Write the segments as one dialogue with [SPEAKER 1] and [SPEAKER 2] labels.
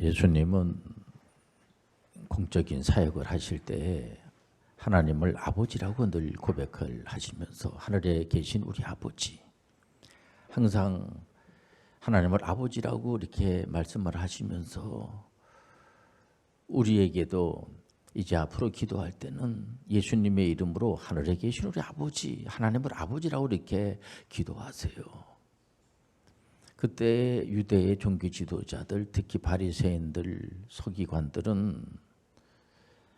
[SPEAKER 1] 예수님은 공적인 사역을 하실 때 하나님을 아버지라고 늘 고백을 하시면서 하늘에 계신 우리 아버지, 항상 하나님을 아버지라고 이렇게 말씀을 하시면서 우리에게도 이제 앞으로 기도할 때는 예수님의 이름으로 하늘에 계신 우리 아버지, 하나님을 아버지라고 이렇게 기도하세요. 그때 유대의 종교 지도자들, 특히 바리새인들, 서기관들은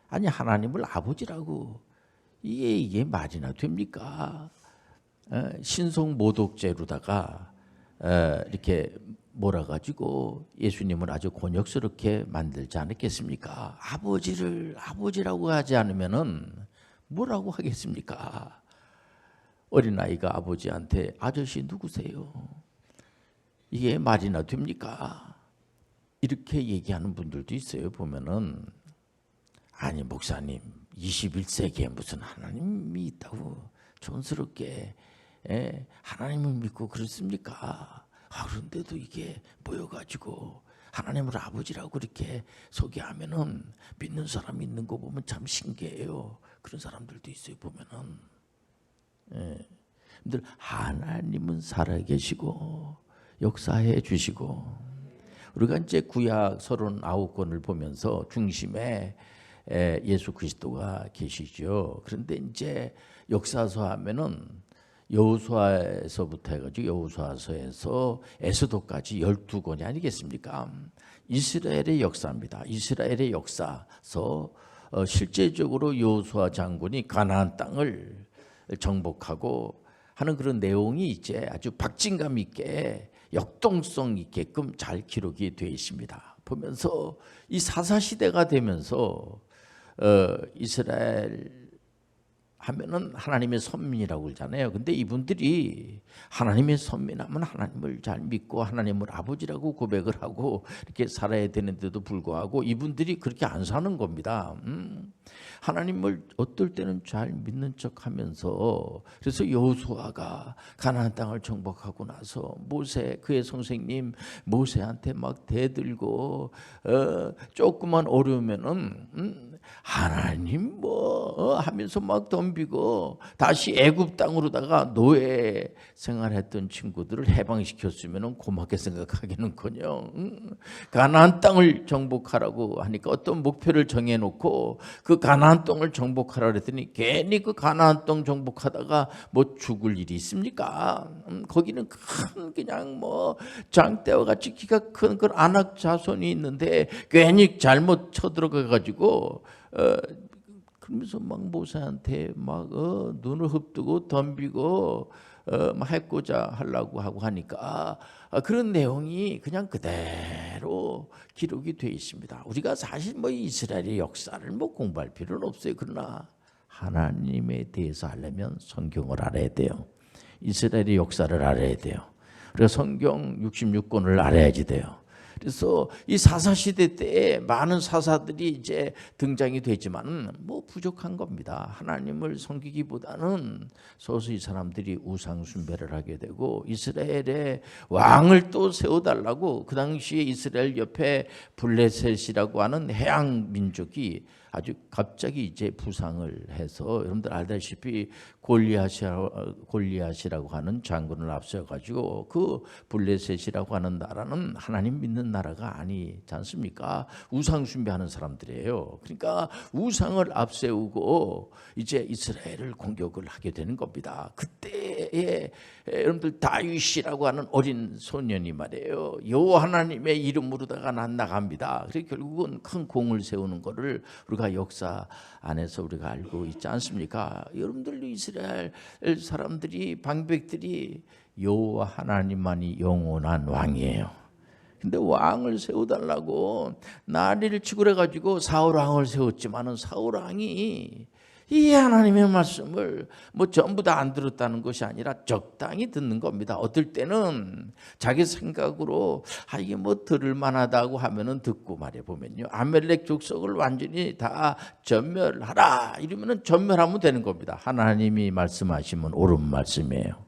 [SPEAKER 1] 아니 하나님을 아버지라고 이게 말이나 됩니까? 신성 모독죄로다가 이렇게 몰아가지고 예수님을 아주 곤욕스럽게 만들지 않았겠습니까? 아버지를 아버지라고 하지 않으면은 뭐라고 하겠습니까? 어린아이가 아버지한테 아저씨 누구세요? 이게 말이나 됩니까? 이렇게 얘기하는 분들도 있어요. 보면은 아니 목사님 21세기에 무슨 하나님이 있다고 촌스럽게 하나님을 믿고 그렇습니까? 그런데도 이게 모여가지고 하나님을 아버지라고 이렇게 소개하면은 믿는 사람 있는 거 보면 참 신기해요. 그런 사람들도 있어요. 보면은 근데 하나님은 살아계시고 역사해 주시고 우리가 이제 구약 39권을 보면서 중심에 예수 그리스도가 계시죠. 그런데 이제 역사서 하면은 여호수아에서부터 해가지고 여호수아서에서 에스더까지 12권이 아니겠습니까? 이스라엘의 역사입니다. 이스라엘의 역사서 실제적으로 여호수아 장군이 가나안 땅을 정복하고 하는 그런 내용이 이제 아주 박진감 있게 역동성 있게끔 잘 기록이 되어 있습니다. 보면서 이 사사시대가 되면서 이스라엘 하면은 하나님의 선민이라고 그러잖아요. 근데 이분들이 하나님의 선민하면 하나님을 잘 믿고 하나님을 아버지라고 고백을 하고 이렇게 살아야 되는데도 불구하고 이분들이 그렇게 안 사는 겁니다. 하나님을 어떨 때는 잘 믿는 척하면서 그래서 여호수아가 가나안 땅을 정복하고 나서 모세 그의 선생님 모세한테 막 대들고 조금만 어려우면은 하나님 뭐 하면서 막 덤비고 다시 애굽 땅으로다가 노예 생활했던 친구들을 해방시켰으면 고맙게 생각하기는커녕 가나안 땅을 정복하라고 하니까 어떤 목표를 정해놓고 그 가나안 땅을 정복하라 그랬더니 괜히 그 가나안 땅 정복하다가 뭐 죽을 일이 있습니까? 거기는 큰 그냥 뭐 장대와 같이 키가 큰 그 아낙 자손이 있는데 괜히 잘못 쳐들어가 가지고 그러면서 막 모세한테 막 눈을 흡뜨고 덤비고 막 해코자 하려고 하고 하니까 그런 내용이 그냥 그대로 기록이 되어 있습니다. 우리가 사실 뭐 이스라엘의 역사를 뭐 공부할 필요는 없어요. 그러나 하나님에 대해서 알려면 성경을 알아야 돼요. 이스라엘의 역사를 알아야 돼요. 우리가 성경 66권을 알아야지 돼요. 그래서 이 사사시대 때에 많은 사사들이 이제 등장이 되지만 뭐 부족한 겁니다. 하나님을 섬기기보다는 서서히 사람들이 우상 숭배를 하게 되고 이스라엘의 왕을 또 세워달라고 그 당시에 이스라엘 옆에 블레셋이라고 하는 해양 민족이 아주 갑자기 이제 부상을 해서 여러분들 알다시피 골리앗이라고 하는 장군을 앞세워가지고 그 블레셋이라고 하는 나라는 하나님 믿는 나라가 아니지 않습니까? 우상 숭배하는 사람들이에요. 그러니까 우상을 앞세우고 이제 이스라엘을 공격을 하게 되는 겁니다. 그때에 여러분들 다윗이라고 하는 어린 소년이 말이에요. 여호와 하나님의 이름으로다가 난 나갑니다. 그래서 결국은 큰 공을 세우는 거를 우리가 역사 안에서 우리가 알고 있지 않습니까? 여러분들도 이스라엘 사람들이 방백들이 여호와 하나님만이 영원한 왕이에요. 근데 왕을 세워달라고 난리를 치고 그래가지고 사울 왕을 세웠지만은 사울 왕이 이 하나님의 말씀을 뭐 전부 다 안 들었다는 것이 아니라 적당히 듣는 겁니다. 어떨 때는 자기 생각으로 이게 뭐 들을 만하다고 하면은 듣고 말해 보면요. 아멜렉 족속을 완전히 다 전멸하라 이러면은 전멸하면 되는 겁니다. 하나님이 말씀하시면 옳은 말씀이에요.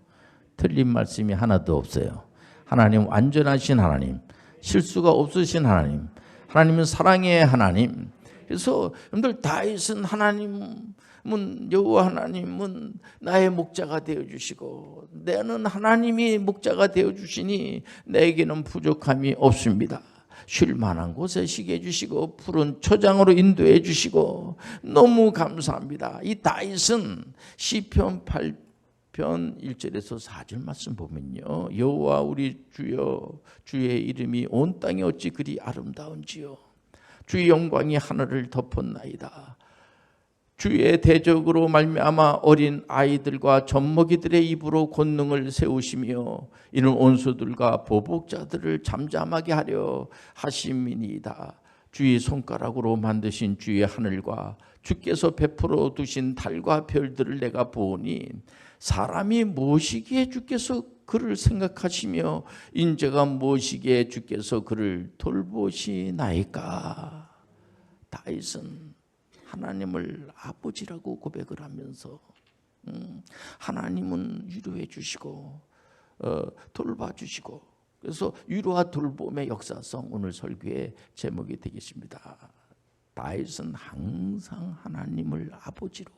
[SPEAKER 1] 틀린 말씀이 하나도 없어요. 하나님 완전하신 하나님, 실수가 없으신 하나님, 하나님은 사랑의 하나님. 그래서 여러분들 다윗은 하나님은 여호와 하나님은 나의 목자가 되어주시고 나는 하나님이 목자가 되어주시니 내게는 부족함이 없습니다. 쉴 만한 곳에 쉬게 해주시고 푸른 초장으로 인도해 주시고 너무 감사합니다. 이 다윗은 시편 8편 1절에서 4절 말씀 보면요, 여호와 우리 주여 주의 이름이 온 땅에 어찌 그리 아름다운지요. 주의 영광이 하늘을 덮었나이다. 주의 대적으로 말미암아 어린 아이들과 젖먹이들의 입으로 권능을 세우시며 이는 원수들과 보복자들을 잠잠하게 하려 하심이니이다. 주의 손가락으로 만드신 주의 하늘과 주께서 베풀어 두신 달과 별들을 내가 보니 사람이 무엇이기에 주께서 그를 생각하시며 인자가 무엇이기에 주께서 그를 돌보시나이까. 다윗은 하나님을 아버지라고 고백을 하면서 하나님은 위로해 주시고 돌봐주시고, 그래서 위로와 돌봄의 역사성 오늘 설교의 제목이 되겠습니다. 다윗은 항상 하나님을 아버지로,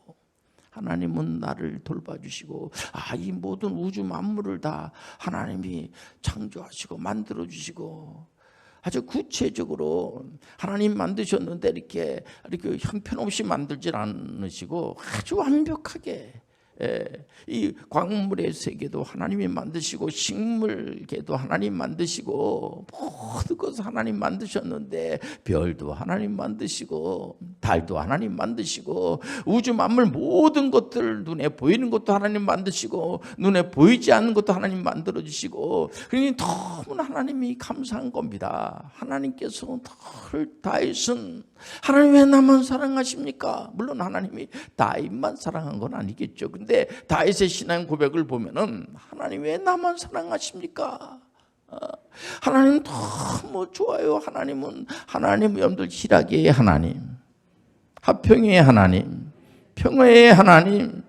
[SPEAKER 1] 하나님은 나를 돌봐주시고 이 모든 우주 만물을 다 하나님이 창조하시고 만들어주시고 아주 구체적으로 하나님 만드셨는데 이렇게 형편없이 만들질 않으시고 아주 완벽하게, 이 광물의 세계도 하나님이 만드시고 식물계도 하나님 만드시고 모든 것을 하나님 만드셨는데 별도 하나님 만드시고 달도 하나님 만드시고 우주 만물 모든 것들, 눈에 보이는 것도 하나님 만드시고 눈에 보이지 않는 것도 하나님 만들어주시고, 그러니 너무나 하나님이 감사한 겁니다. 하나님께서 다윗은 하나님 왜 나만 사랑하십니까? 물론 하나님이 다윗만 사랑한 건 아니겠죠. 근데 다윗의 신앙 고백을 보면은 하나님 왜 나만 사랑하십니까? 하나님 너무 좋아요. 하나님은 여러분들 희락의 하나님, 화평의 하나님, 평화의 하나님.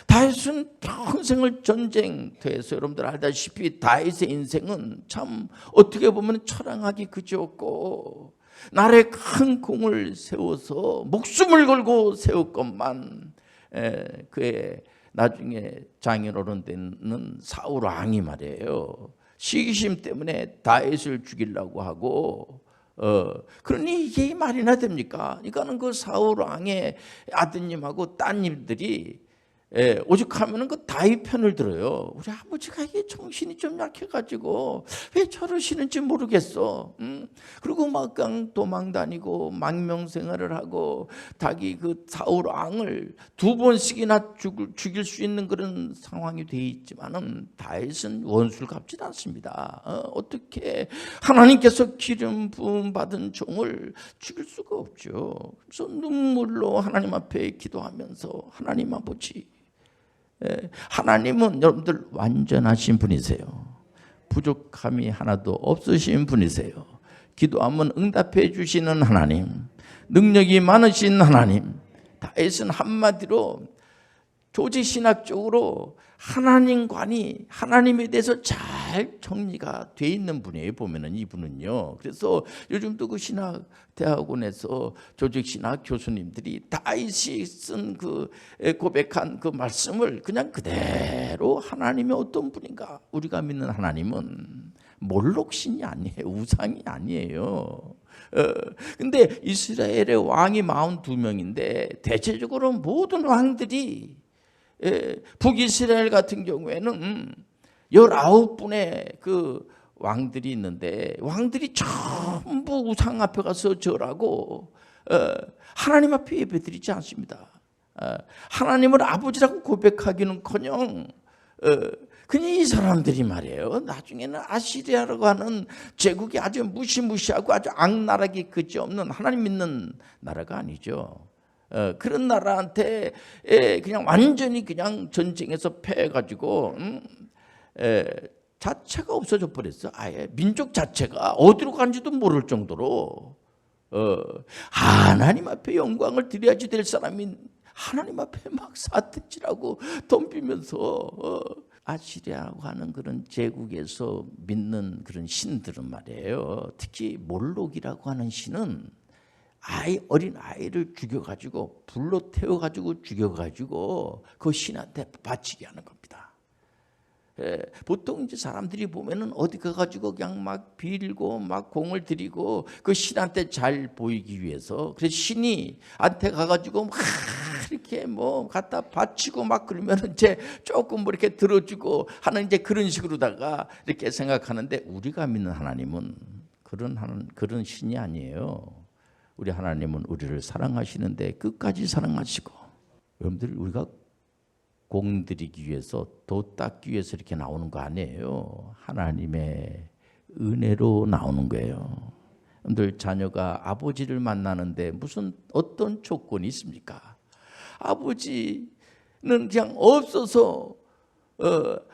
[SPEAKER 1] 다윗은 평생을 전쟁터에서, 여러분들 알다시피 다윗의 인생은 참 어떻게 보면 처량하기 그지없고 날에 큰 공을 세워서 목숨을 걸고 세웠건만 그의 나중에 장인어른 되는 사울 왕이 말이에요, 시기심 때문에 다윗을 죽이려고 하고 그러니 이게 말이나 됩니까? 이거는 그 사울 왕의 아드님하고 따님들이 오죽하면 그 다윗 편을 들어요. 우리 아버지가 이게 정신이 좀 약해가지고 왜 저러시는지 모르겠어. 그리고 막 도망 다니고 망명생활을 하고 자기 그 사울 왕을 2번씩이나 죽일 수 있는 그런 상황이 돼 있지만은 다윗은 원수를 갚지 않습니다. 어떻게 하나님께서 기름 부음 받은 종을 죽일 수가 없죠. 그래서 눈물로 하나님 앞에 기도하면서 하나님 아버지, 하나님은 여러분들 완전하신 분이세요. 부족함이 하나도 없으신 분이세요. 기도하면 응답해 주시는 하나님, 능력이 많으신 하나님. 다윗은 한마디로 조직신학적으로 하나님관이 하나님에 대해서 잘 정리가 돼 있는 분이에요. 보면은 이분은요. 그래서 요즘도 그 신학대학원에서 조직신학 교수님들이 다윗이 쓴 그 고백한 그 말씀을 그냥 그대로 하나님이 어떤 분인가, 우리가 믿는 하나님은 몰록신이 아니에요. 우상이 아니에요. 근데 이스라엘의 왕이 42명인데 대체적으로 모든 왕들이, 북이스라엘 같은 경우에는 19분의 그 왕들이 있는데 왕들이 전부 우상 앞에 가서 절하고 하나님 앞에 예배드리지 않습니다. 하나님을 아버지라고 고백하기는커녕 그냥 이 사람들이 말이에요, 나중에는 아시리아라고 하는 제국이 아주 무시무시하고 아주 악나라기 그지없는 하나님 믿는 나라가 아니죠. 그런 나라한테 그냥 완전히 그냥 전쟁에서 패해가지고 자체가 없어져 버렸어. 아예 민족 자체가 어디로 간지도 모를 정도로 하나님 앞에 영광을 드려야지 될 사람이 하나님 앞에 막 사태질하고 덤비면서 아시리아라고 하는 그런 제국에서 믿는 그런 신들은 말이에요. 특히 몰록이라고 하는 신은 어린 아이를 죽여가지고 불로 태워가지고 죽여가지고 그 신한테 바치게 하는 겁니다. 보통 이제 사람들이 보면은 어디 가가지고 그냥 막 빌고 막 공을 들이고 그 신한테 잘 보이기 위해서 그래서 신이 한테 가가지고 막 이렇게 뭐 갖다 바치고 막 그러면은 이제 조금 뭐 이렇게 들어주고 하는 이제 그런 식으로다가 이렇게 생각하는데 우리가 믿는 하나님은 그런 신이 아니에요. 우리 하나님은 우리를 사랑하시는데 끝까지 사랑하시고 여러분들 우리가 공드리기 위해서 도 닦기 위해서 이렇게 나오는 거 아니에요. 하나님의 은혜로 나오는 거예요. 여러분들 자녀가 아버지를 만나는데 무슨 어떤 조건이 있습니까? 아버지는 그냥 없어서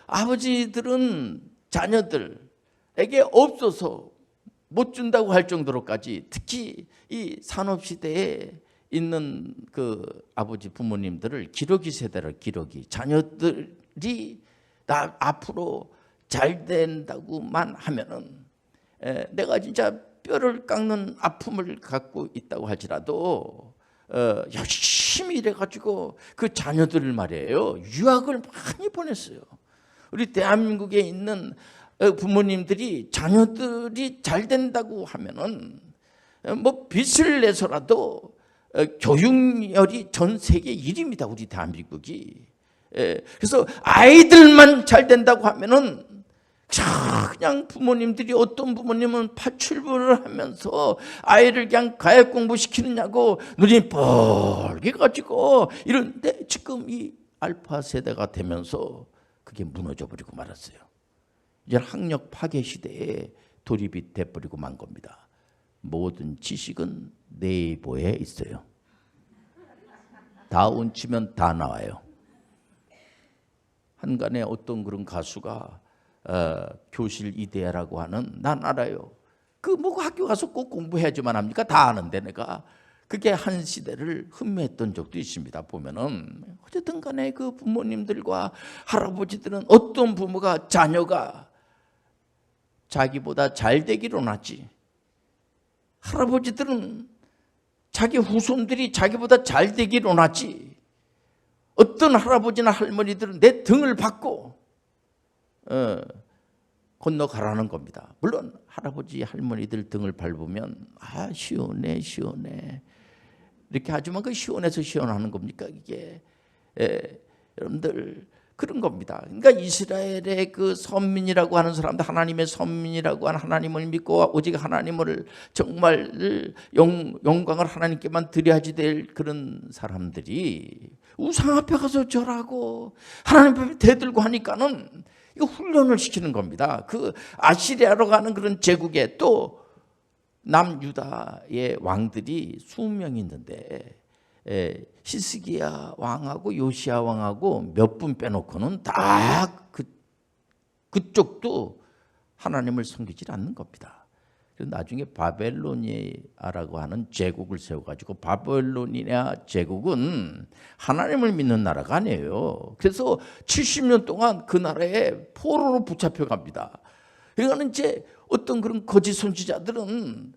[SPEAKER 1] 아버지들은 자녀들에게 없어서 못 준다고 할 정도로까지 특히 이 산업시대에 있는 그 아버지 부모님들을 기러기 세대라 기러기 자녀들이 나 앞으로 잘 된다고만 하면은 내가 진짜 뼈를 깎는 아픔을 갖고 있다고 할지라도 열심히 일해가지고 그 자녀들을 말이에요 유학을 많이 보냈어요. 우리 대한민국에 있는 부모님들이 자녀들이 잘 된다고 하면은 뭐 빚을 내서라도 교육열이 전 세계 1위입니다. 우리 대한민국이. 그래서 아이들만 잘 된다고 하면은 그냥 부모님들이 어떤 부모님은 파출부를 하면서 아이를 그냥 가액 공부시키느냐고 눈이 뻘게 가지고 이런데 지금 이 알파 세대가 되면서 그게 무너져 버리고 말았어요. 이제 학력 파괴 시대에 돌입이 돼버리고 만 겁니다. 모든 지식은 네이버에 있어요. 다 얹히면 다 나와요. 한간에 어떤 그런 가수가 교실 이데아라고 하는 난 알아요. 그 뭐 학교 가서 꼭 공부해야지만 합니까? 다 아는데 내가 그게 한 시대를 흠모했던 적도 있습니다. 보면은 어쨌든 간에 그 부모님들과 할아버지들은 어떤 부모가 자녀가 자기보다 잘 되기로 났지. 할아버지들은 자기 후손들이 자기보다 잘 되기로 났지. 어떤 할아버지나 할머니들은 내 등을 받고 건너가라는 겁니다. 물론 할아버지 할머니들 등을 밟으면 시원해 시원해 이렇게 하지만 그 시원해서 시원하는 겁니까 이게? 여러분들 그런 겁니다. 그러니까 이스라엘의 그 선민이라고 하는 사람들 하나님의 선민이라고 하는 하나님을 믿고 오직 하나님을 정말 영광을 하나님께만 드려야지 될 그런 사람들이 우상 앞에 가서 절하고 하나님 앞에 대들고 하니까는 이거 훈련을 시키는 겁니다. 그 아시리아로 가는 그런 제국에 또 남유다의 왕들이 수명이 있는데 히스기야 왕하고 요시야 왕하고 몇 분 빼놓고는 다 그쪽도 하나님을 섬기지 않는 겁니다. 그래서 나중에 바벨로니아라고 하는 제국을 세워가지고 바벨로니아 제국은 하나님을 믿는 나라가 아니에요. 그래서 70년 동안 그 나라에 포로로 붙잡혀 갑니다. 그러니까 이제 어떤 그런 거짓 선지자들은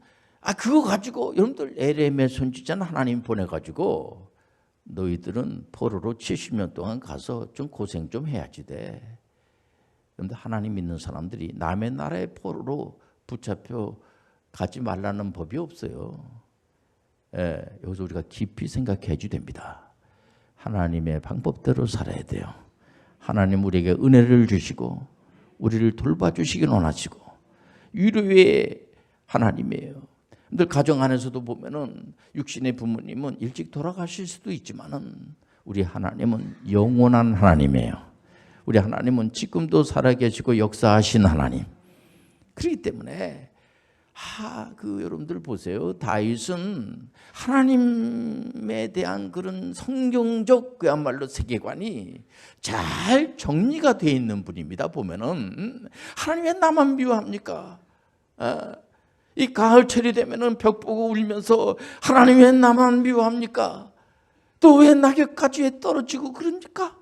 [SPEAKER 1] 그거 가지고 여러분들 에레미야 선지자는 하나님 보내가지고 너희들은 포로로 70년 동안 가서 좀 고생 좀 해야지 돼. 그런데 하나님 믿는 사람들이 남의 나라의 포로로 붙잡혀 가지 말라는 법이 없어요. 여기서 우리가 깊이 생각해 줘야 됩니다. 하나님의 방법대로 살아야 돼요. 하나님 우리에게 은혜를 주시고 우리를 돌봐주시길 원하시고 위로의 하나님이에요. 늘 가정 안에서도 보면은 육신의 부모님은 일찍 돌아가실 수도 있지만은 우리 하나님은 영원한 하나님이에요. 우리 하나님은 지금도 살아계시고 역사하신 하나님. 그렇기 때문에 여러분들 보세요. 다윗은 하나님에 대한 그런 성경적 그야말로 세계관이 잘 정리가 되어 있는 분입니다. 보면은 하나님 왜 나만 미워합니까? 이 가을철이 되면은 벽 보고 울면서 하나님 왜 나만 미워합니까? 또 왜 낙엽까지 왜 떨어지고 그럽니까?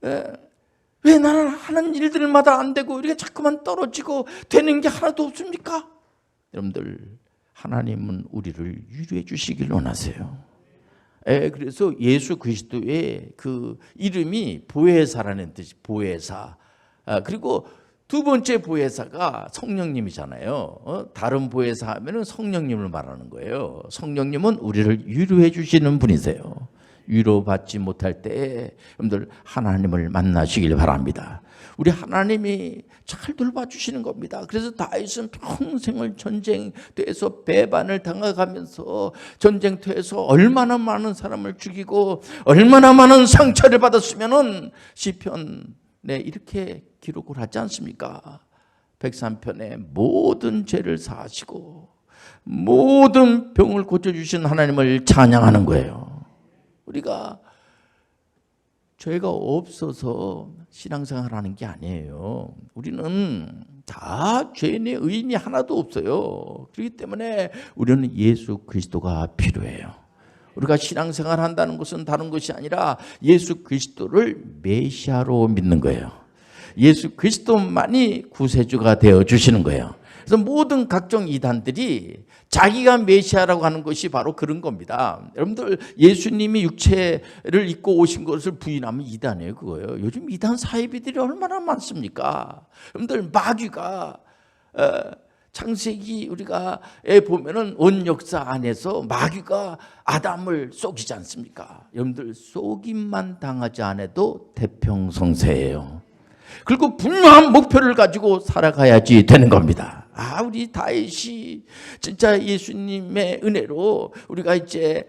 [SPEAKER 1] 왜 왜 나는 하는 일들마다 안 되고 이렇게 자꾸만 떨어지고 되는 게 하나도 없습니까? 여러분들, 하나님은 우리를 유로해 주시길 원하세요. 그래서 예수 그리스도의 그 이름이 보혜사라는 뜻이 보혜사. 그리고 두 번째 보혜사가 성령님이잖아요. 다른 보혜사 하면은 성령님을 말하는 거예요. 성령님은 우리를 위로해 주시는 분이세요. 위로받지 못할 때 여러분들 하나님을 만나시길 바랍니다. 우리 하나님이 잘 돌봐주시는 겁니다. 그래서 다윗은 평생을 전쟁터에서 배반을 당해가면서 전쟁터에서 얼마나 많은 사람을 죽이고 얼마나 많은 상처를 받았으면은 시편에 이렇게 기록을 하지 않습니까? 103편에 모든 죄를 사하시고 모든 병을 고쳐주신 하나님을 찬양하는 거예요. 우리가 죄가 없어서 신앙생활 하는 게 아니에요. 우리는 다 죄인의 의인이 하나도 없어요. 그렇기 때문에 우리는 예수 그리스도가 필요해요. 우리가 신앙생활 한다는 것은 다른 것이 아니라 예수 그리스도를 메시아로 믿는 거예요. 예수 그리스도만이 구세주가 되어주시는 거예요. 그래서 모든 각종 이단들이 자기가 메시아라고 하는 것이 바로 그런 겁니다. 여러분들, 예수님이 육체를 입고 오신 것을 부인하면 이단이에요. 그거예요. 요즘 이단 사이비들이 얼마나 많습니까? 여러분들, 마귀가 창세기 우리가 보면은 온 역사 안에서 마귀가 아담을 속이지 않습니까? 여러분들, 속임만 당하지 않아도 태평성세예요. 그리고 분명한 목표를 가지고 살아가야지 되는 겁니다. 우리 다윗이 진짜 예수님의 은혜로 우리가 이제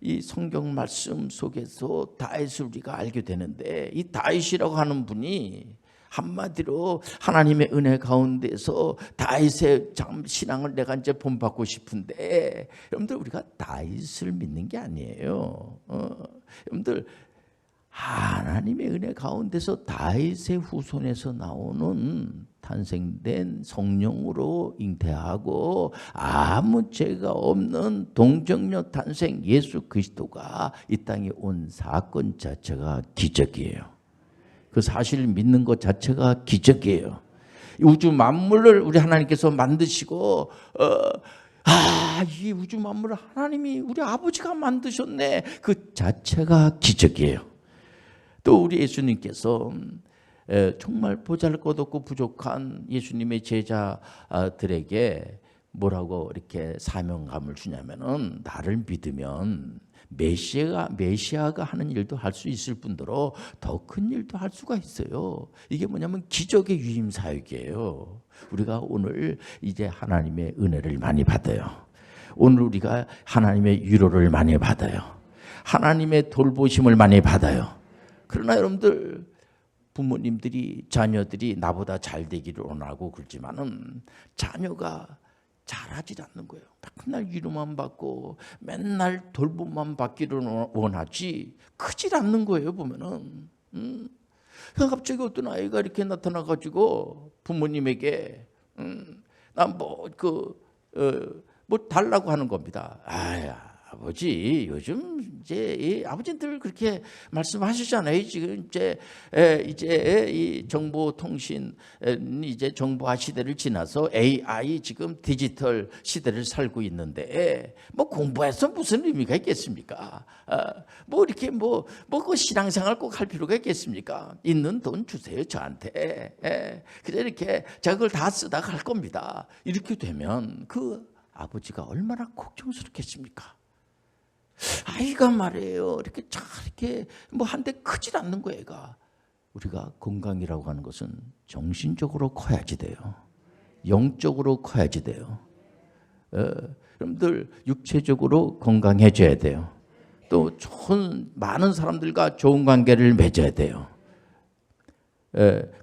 [SPEAKER 1] 이 성경 말씀 속에서 다윗을 우리가 알게 되는데, 이 다윗이라고 하는 분이 한마디로 하나님의 은혜 가운데서 다윗의 신앙을 내가 이제 본받고 싶은데, 여러분들, 우리가 다윗을 믿는 게 아니에요. 여러분들, 하나님의 은혜 가운데서 다윗의 후손에서 나오는 탄생된 성령으로 잉태하고 아무 죄가 없는 동정녀 탄생 예수 그리스도가 이 땅에 온 사건 자체가 기적이에요. 그 사실을 믿는 것 자체가 기적이에요. 우주 만물을 우리 하나님께서 만드시고 이 우주 만물을 하나님이 우리 아버지가 만드셨네, 그 자체가 기적이에요. 또 우리 예수님께서 정말 보잘것없고 부족한 예수님의 제자들에게 뭐라고 이렇게 사명감을 주냐면은, 나를 믿으면 메시아가 하는 일도 할 수 있을 뿐더러 더 큰 일도 할 수가 있어요. 이게 뭐냐면 기적의 위임 사역이에요. 우리가 오늘 이제 하나님의 은혜를 많이 받아요. 오늘 우리가 하나님의 위로를 많이 받아요. 하나님의 돌보심을 많이 받아요. 그러나 여러분들, 부모님들이 자녀들이 나보다 잘 되기를 원하고 그러지만은 자녀가 잘하지 않는 거예요. 맨날 위로만 받고 맨날 돌봄만 받기를 원하지 크질 않는 거예요. 보면은 갑자기 어떤 아이가 이렇게 나타나 가지고 부모님에게 뭐 달라고 하는 겁니다. 아버지, 요즘 이제 아버지들 그렇게 말씀하시잖아요. 지금 이제 이 정보통신 이제 정보화 시대를 지나서 AI 지금 디지털 시대를 살고 있는데 뭐 공부해서 무슨 의미가 있겠습니까? 뭐 이렇게 그 신앙생활 꼭 할 필요가 있겠습니까? 있는 돈 주세요 저한테. 그래 이렇게 제가 그걸 다 쓰다 갈 겁니다. 이렇게 되면 그 아버지가 얼마나 걱정스럽겠습니까? 아이가 말이에요, 이렇게 잘 이렇게 뭐 한데 크질 않는 거. 애가. 우리가 건강이라고 하는 것은 정신적으로 커야지 돼요. 영적으로 커야지 돼요. 여러분들, 육체적으로 건강해져야 돼요. 또 많은 사람들과 좋은 관계를 맺어야 돼요.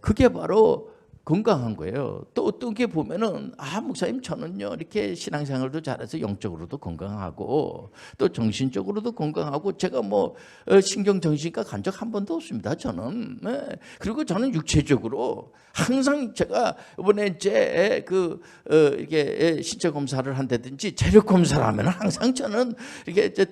[SPEAKER 1] 그게 바로 건강한 거예요. 또 어떤 게 보면은 목사님 저는요 이렇게 신앙생활도 잘해서 영적으로도 건강하고 또 정신적으로도 건강하고 제가 뭐 신경정신과 간 적 한 번도 없습니다. 저는. 그리고 저는 육체적으로 항상 제가 이번에 이제 이게 신체 검사를 한다든지 체력 검사를 하면 항상 저는 이게 이제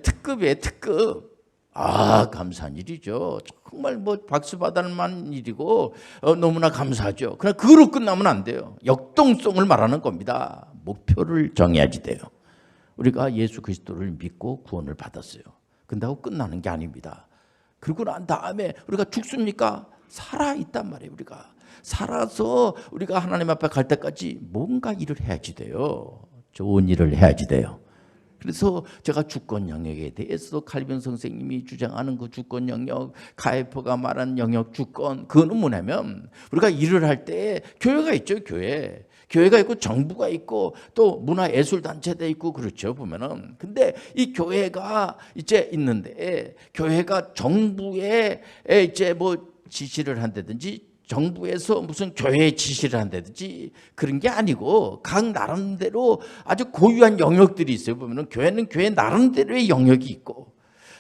[SPEAKER 1] 특급이에요. 특급. 감사한 일이죠. 정말 뭐 박수 받을 만한 일이고 너무나 감사하죠. 그러나 그거로 끝나면 안 돼요. 역동성을 말하는 겁니다. 목표를 정해야지 돼요. 우리가 예수 그리스도를 믿고 구원을 받았어요. 근다고 끝나는 게 아닙니다. 그러고 난 다음에 우리가 죽습니까? 살아있단 말이에요. 우리가 살아서 우리가 하나님 앞에 갈 때까지 뭔가 일을 해야지 돼요. 좋은 일을 해야지 돼요. 그래서 제가 주권 영역에 대해서 칼빈 선생님이 주장하는 그 주권 영역, 가이퍼가 말한 영역 주권, 그거는 뭐냐면 우리가 일을 할 때 교회가 있죠. 교회가 있고 정부가 있고 또 문화예술단체도 있고 그렇죠. 보면은. 근데 이 교회가 이제 있는데 교회가 정부에 이제 뭐 지시를 한다든지 정부에서 무슨 교회 지시를 한다든지 그런 게 아니고 각 나름대로 아주 고유한 영역들이 있어요. 보면은 교회는 교회 나름대로의 영역이 있고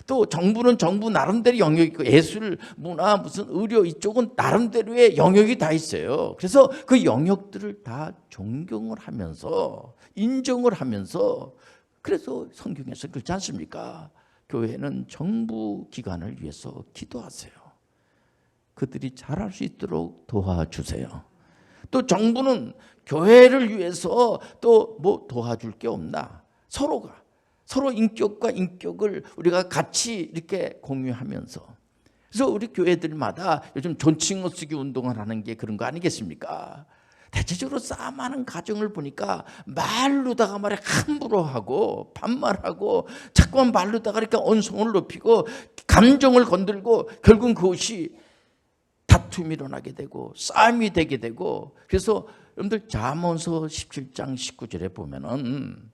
[SPEAKER 1] 또 정부는 정부 나름대로 영역이 있고 예술, 문화, 무슨 의료 이쪽은 나름대로의 영역이 다 있어요. 그래서 그 영역들을 다 존경을 하면서 인정을 하면서 그래서 성경에서 그렇지 않습니까? 교회는 정부 기관을 위해서 기도하세요. 그들이 잘할 수 있도록 도와주세요. 또 정부는 교회를 위해서 또 뭐 도와줄 게 없나? 서로 인격과 인격을 우리가 같이 이렇게 공유하면서 그래서 우리 교회들마다 요즘 존칭어 쓰기 운동을 하는 게 그런 거 아니겠습니까? 대체적으로 싸움하는 가정을 보니까 말로다가 말에 함부로 하고 반말하고 자꾸만 말로다가 이렇게 언성을 높이고 감정을 건들고 결국은 그것이 다툼이 일어나게 되고 싸움이 되게 되고 그래서 여러분들 잠언서 17장 19절에 보면은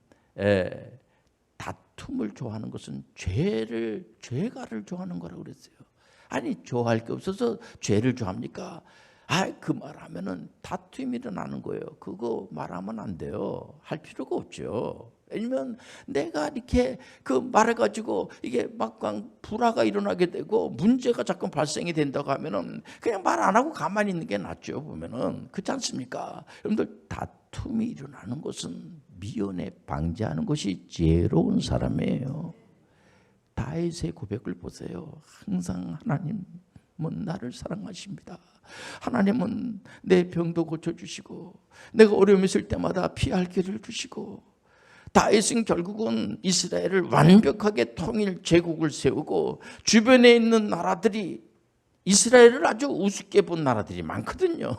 [SPEAKER 1] 다툼을 좋아하는 것은 죄가를 좋아하는 거라고 그랬어요. 아니 좋아할 게 없어서 죄를 좋아합니까? 그 말하면은 다툼이 일어나는 거예요. 그거 말하면 안 돼요. 할 필요가 없죠. 왜냐면 내가 이렇게 그 말해가지고 이게 막강 불화가 일어나게 되고 문제가 자꾸 발생이 된다고 하면은 그냥 말 안 하고 가만히 있는 게 낫죠. 보면은 그렇지 않습니까? 여러분들 다툼이 일어나는 것은 미연에 방지하는 것이 지혜로운 사람이에요. 다윗의 고백을 보세요. 항상 하나님은 나를 사랑하십니다. 하나님은 내 병도 고쳐주시고 내가 어려움이 있을 때마다 피할 길을 주시고 다윗은 결국은 이스라엘을 완벽하게 통일 제국을 세우고 주변에 있는 나라들이 이스라엘을 아주 우습게 본 나라들이 많거든요.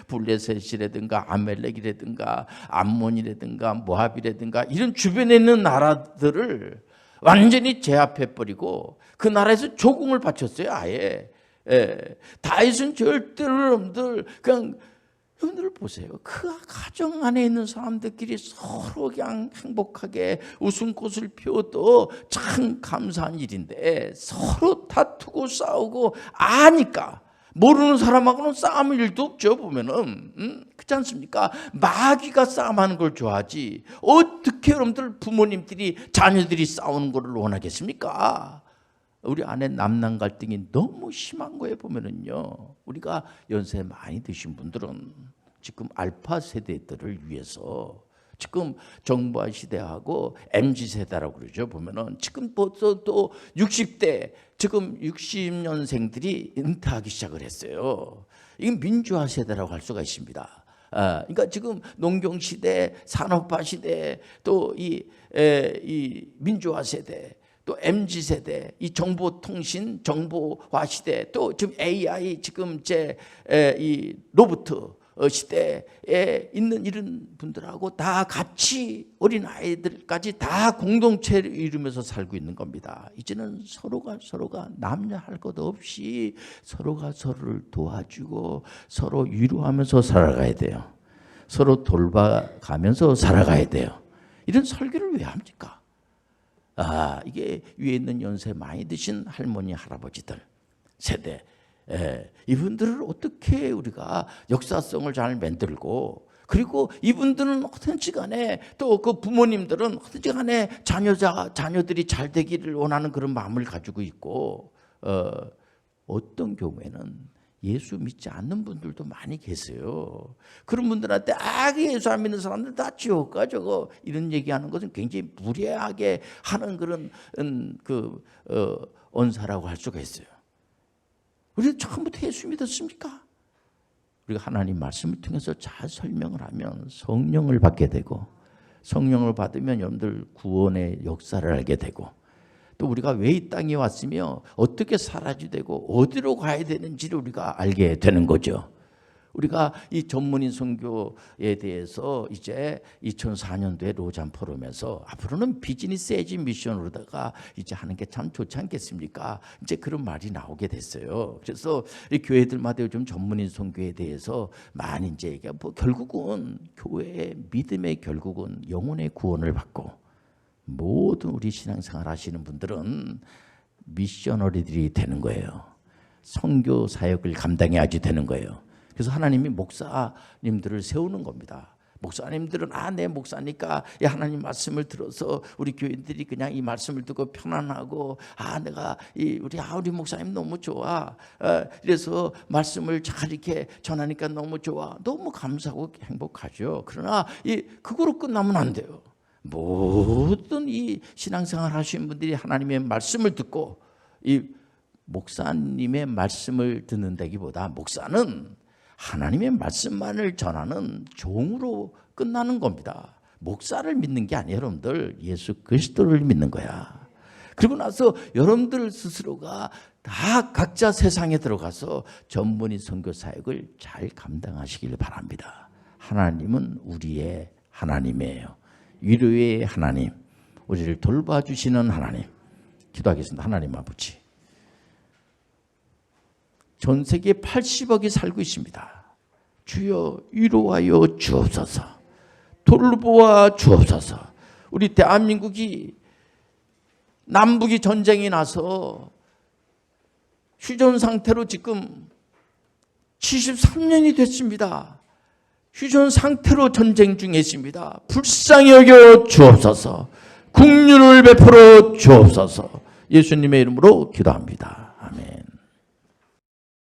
[SPEAKER 1] 블레셋이라든가 아멜렉이라든가 암몬이라든가 모압이라든가 이런 주변에 있는 나라들을 완전히 제압해버리고 그 나라에서 조공을 바쳤어요. 아예. 다윗은 절대로 여러분들 그냥 여러분들 보세요. 그 가정 안에 있는 사람들끼리 서로 그냥 행복하게 웃음꽃을 피워도 참 감사한 일인데 서로 다투고 싸우고 아니까 모르는 사람하고는 싸움할 일도 없죠. 보면은 그렇지 않습니까? 마귀가 싸움하는 걸 좋아하지 어떻게 여러분들 부모님들이 자녀들이 싸우는 걸 원하겠습니까? 우리 안에 남남 갈등이 너무 심한 거에 보면은요. 우리가 연세 많이 드신 분들은 지금 알파 세대들을 위해서 지금 정보화 시대하고 MZ 세대라고 그러죠. 보면은 지금 벌써 또 60대 지금 60년생들이 은퇴하기 시작을 했어요. 이게 민주화 세대라고 할 수가 있습니다. 그러니까 지금 농경 시대, 산업화 시대, 또 이 민주화 세대. 또 MZ세대, 이 정보통신, 정보화 시대, 또 지금 AI, 지금 이제 이 로봇 시대에 있는 이런 분들하고 다 같이 어린아이들까지 다 공동체를 이루면서 살고 있는 겁니다. 이제는 서로가 남녀 할 것 없이 서로가 서로를 도와주고 서로 위로하면서 살아가야 돼요. 서로 돌봐가면서 살아가야 돼요. 이런 설교를 왜 합니까? 이게 위에 있는 연세 많이 드신 할머니, 할아버지들 세대 이분들을 어떻게 우리가 역사성을 잘 만들고 그리고 이분들은 어떤지 간에 또 그 부모님들은 어떤지 간에 자녀들이 잘 되기를 원하는 그런 마음을 가지고 있고 어떤 경우에는 예수 믿지 않는 분들도 많이 계세요. 그런 분들한테 예수 안 믿는 사람들 다 지옥 가 저거 이런 얘기하는 것은 굉장히 무례하게 하는 그런 언사라고 할 수가 있어요. 우리가 처음부터 예수 믿었습니까? 우리가 하나님 말씀을 통해서 잘 설명을 하면 성령을 받게 되고, 성령을 받으면 여러분들 구원의 역사를 알게 되고, 또 우리가 왜 이 땅에 왔으며 어떻게 살아야 되고 어디로 가야 되는지를 우리가 알게 되는 거죠. 우리가 이 전문인 선교에 대해서 이제 2004년도에 로잔 포럼에서 앞으로는 비즈니스 에지 미션으로다가 이제 하는 게 참 좋지 않겠습니까? 이제 그런 말이 나오게 됐어요. 그래서 이 교회들마다 요즘 전문인 선교에 대해서 많이 이제 얘기하고, 결국은 교회의 믿음의 결국은 영혼의 구원을 받고, 모든 우리 신앙생활 하시는 분들은 미셔너리들이 되는 거예요. 선교 사역을 감당해야지 되는 거예요. 그래서 하나님이 목사님들을 세우는 겁니다. 목사님들은 내 목사니까 하나님 말씀을 들어서 우리 교인들이 그냥 이 말씀을 듣고 편안하고, 내가 우리 목사님 너무 좋아. 그래서 말씀을 잘 이렇게 전하니까 너무 좋아. 너무 감사하고 행복하죠. 그러나 그거로 끝나면 안 돼요. 모든 이 신앙생활 하시는 분들이 하나님의 말씀을 듣고, 이 목사님의 말씀을 듣는다기보다 목사는 하나님의 말씀만을 전하는 종으로 끝나는 겁니다. 목사를 믿는 게 아니에요. 여러분들 예수 그리스도를 믿는 거야. 그리고 나서 여러분들 스스로가 다 각자 세상에 들어가서 전문인 선교 사역을 잘 감당하시길 바랍니다. 하나님은 우리의 하나님이에요. 위로의 하나님, 우리를 돌봐주시는 하나님. 기도하겠습니다. 하나님 아버지, 전 세계에 80억이 살고 있습니다. 주여 위로하여 주옵소서. 돌보아 주옵소서. 우리 대한민국이 남북이 전쟁이 나서 휴전 상태로 지금 73년이 됐습니다. 휴전 상태로 전쟁 중에 있습니다. 불쌍히 여겨 주옵소서. 긍휼을 베풀어 주옵소서. 예수님의 이름으로 기도합니다.